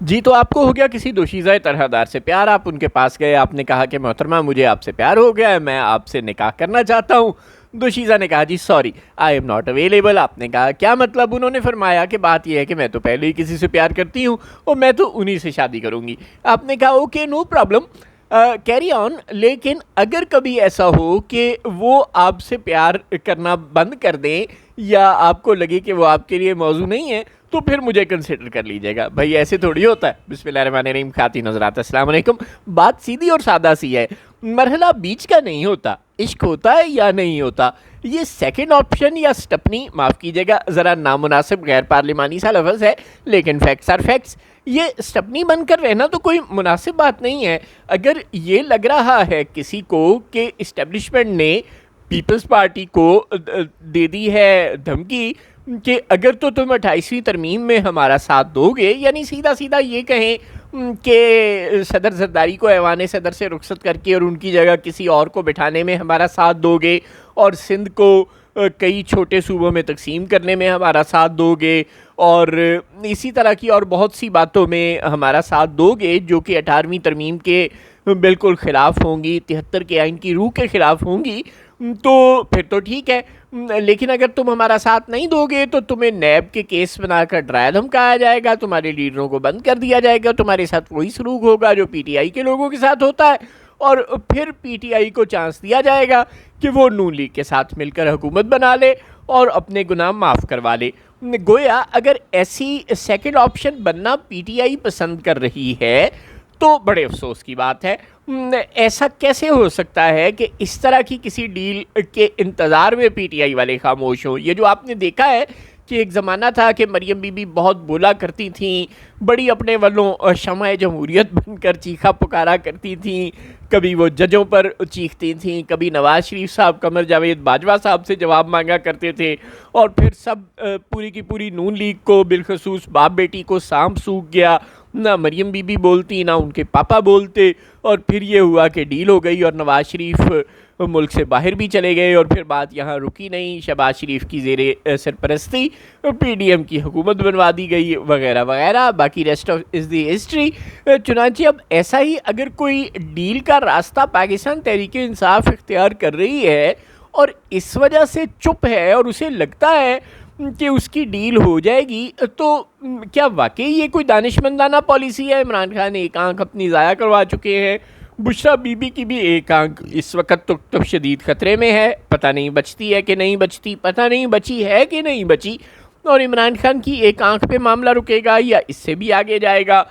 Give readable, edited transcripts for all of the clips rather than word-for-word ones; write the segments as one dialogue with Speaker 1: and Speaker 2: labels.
Speaker 1: جی تو آپ کو ہو گیا کسی دوشیزہ طرح دار سے پیار، آپ ان کے پاس گئے، آپ نے کہا کہ محترمہ مجھے آپ سے پیار ہو گیا ہے، میں آپ سے نکاح کرنا چاہتا ہوں۔ دوشیزہ نے کہا جی sorry I am not available. آپ نے کہا کیا مطلب؟ انہوں نے فرمایا کہ بات یہ ہے کہ میں تو پہلے ہی کسی سے پیار کرتی ہوں اور میں تو انہی سے شادی کروں گی۔ آپ نے کہا okay no problem, carry on, لیکن اگر کبھی ایسا ہو کہ وہ آپ سے پیار کرنا بند کر دیں یا آپ کو لگے کہ وہ آپ کے لیے موضوع نہیں ہے تو پھر مجھے کنسیڈر کر لیجیے گا۔ بھائی ایسے تھوڑی ہوتا ہے۔ بسم اللہ الرحمن الرحیم، خواتین حضرات السلام علیکم۔ بات سیدھی اور سادہ سی ہے، مرحلہ بیچ کا نہیں ہوتا، عشق ہوتا ہے یا نہیں ہوتا۔ یہ سیکنڈ آپشن یا سٹپنی، معاف کیجیے گا ذرا نامناسب غیر پارلیمانی سا لفظ ہے لیکن فیکٹس آر فیکٹس، یہ سٹپنی بن کر رہنا تو کوئی مناسب بات نہیں ہے۔ اگر یہ لگ رہا ہے کسی کو کہ اسٹیبلشمنٹ نے پیپلز پارٹی کو دے دی ہے دھمکی کہ اگر تو تم 28ویں ترمیم میں ہمارا ساتھ دو گے، یعنی سیدھا سیدھا یہ کہیں کہ صدر زرداری کو ایوان صدر سے رخصت کر کے اور ان کی جگہ کسی اور کو بٹھانے میں ہمارا ساتھ دو گے، اور سندھ کو کئی چھوٹے صوبوں میں تقسیم کرنے میں ہمارا ساتھ دو گے، اور اسی طرح کی اور بہت سی باتوں میں ہمارا ساتھ دو گے جو کہ 18ویں ترمیم کے بالکل خلاف ہوں گی، 73 کے آئین کی روح کے خلاف ہوں گی، تو پھر تو ٹھیک ہے۔ لیکن اگر تم ہمارا ساتھ نہیں دو گے تو تمہیں نیب کے کیس بنا کر ڈرایا دھمکایا جائے گا، تمہارے لیڈروں کو بند کر دیا جائے گا، تمہارے ساتھ وہی سلوک ہوگا جو پی ٹی آئی کے لوگوں کے ساتھ ہوتا ہے، اور پھر پی ٹی آئی کو چانس دیا جائے گا کہ وہ نون لیگ کے ساتھ مل کر حکومت بنا لے اور اپنے گناہ معاف کروا لے۔ گویا اگر ایسی سیکنڈ آپشن بننا پی ٹی آئی پسند کر رہی ہے تو بڑے افسوس کی بات ہے۔ ایسا کیسے ہو سکتا ہے کہ اس طرح کی کسی ڈیل کے انتظار میں پی ٹی آئی والے خاموش ہوں؟ یہ جو آپ نے دیکھا ہے کہ ایک زمانہ تھا کہ مریم بی بی بہت بولا کرتی تھیں، بڑی اپنے والوں شمع جمہوریت بن کر چیخا پکارا کرتی تھیں، کبھی وہ ججوں پر چیختی تھیں، کبھی نواز شریف صاحب، قمر جاوید باجوہ صاحب سے جواب مانگا کرتے تھے، اور پھر سب پوری کی پوری نون لیگ کو بالخصوص باپ بیٹی کو سانپ سوکھ گیا، نہ مریم بی بی بولتی نہ ان کے پاپا بولتے، اور پھر یہ ہوا کہ ڈیل ہو گئی اور نواز شریف ملک سے باہر بھی چلے گئے، اور پھر بات یہاں رکی نہیں، شہباز شریف کی زیر سرپرستی پی ڈی ایم کی حکومت بنوا دی گئی وغیرہ وغیرہ، باقی rest of is the history. چنانچہ اب ایسا ہی اگر کوئی ڈیل کا راستہ پاکستان تحریک انصاف اختیار کر رہی ہے اور اس وجہ سے چپ ہے اور اسے لگتا ہے کہ اس کی ڈیل ہو جائے گی، تو کیا واقعی یہ کوئی دانشمندانہ پالیسی ہے؟ عمران خان ایک آنکھ اپنی ضائع کروا چکے ہیں، بشریٰ بی بی کی بھی ایک آنکھ اس وقت تو شدید خطرے میں ہے، پتہ نہیں بچتی ہے کہ نہیں بچتی، پتہ نہیں بچی ہے کہ نہیں بچی، اور عمران خان کی ایک آنکھ پہ معاملہ رکے گا یا اس سے بھی آگے جائے گا،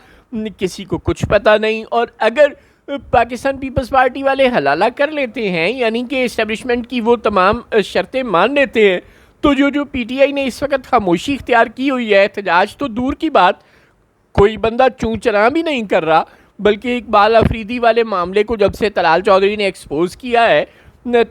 Speaker 1: کسی کو کچھ پتہ نہیں۔ اور اگر پاکستان پیپلز پارٹی والے حلالہ کر لیتے ہیں، یعنی کہ اسٹیبلشمنٹ کی وہ تمام شرطیں مان لیتے ہیں، تو جو پی ٹی آئی نے اس وقت خاموشی اختیار کی ہوئی ہے، احتجاج تو دور کی بات، کوئی بندہ چون چراں بھی نہیں کر رہا، بلکہ اقبال افریدی والے معاملے کو جب سے طلال چودھری نے ایکسپوز کیا ہے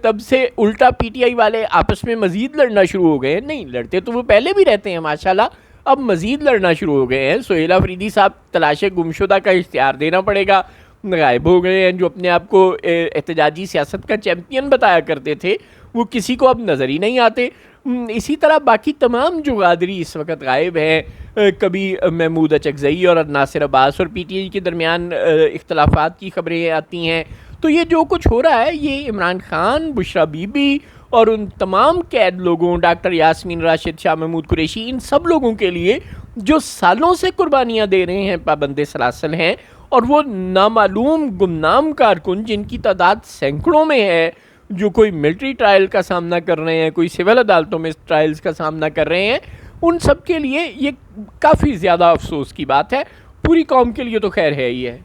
Speaker 1: تب سے الٹا پی ٹی آئی والے آپس میں مزید لڑنا شروع ہو گئے ہیں۔ نہیں لڑتے تو وہ پہلے بھی رہتے ہیں ماشاءاللہ، اب مزید لڑنا شروع ہو گئے ہیں۔ سہیل افریدی صاحب تلاش گمشدہ کا اشتہار دینا پڑے گا، غائب ہو گئے ہیں۔ جو اپنے آپ کو احتجاجی سیاست کا چیمپئن بتایا کرتے تھے وہ کسی کو اب نظر ہی نہیں آتے۔ اسی طرح باقی تمام جو غادری اس وقت غائب ہیں، کبھی محمود اچکزئی اور ناصر عباس اور پی ٹی آئی کے درمیان اختلافات کی خبریں آتی ہیں، تو یہ جو کچھ ہو رہا ہے یہ عمران خان، بشریٰ بی بی اور ان تمام قید لوگوں، ڈاکٹر یاسمین راشد، شاہ محمود قریشی، ان سب لوگوں کے لیے جو سالوں سے قربانیاں دے رہے ہیں پابند سلاسل ہیں، اور وہ نامعلوم گمنام کارکن جن کی تعداد سینکڑوں میں ہے، جو کوئی ملٹری ٹرائل کا سامنا کر رہے ہیں، کوئی سول عدالتوں میں ٹرائلز کا سامنا کر رہے ہیں، ان سب کے لیے یہ کافی زیادہ افسوس کی بات ہے۔ پوری قوم کے لیے تو خیر ہے ہی ہے۔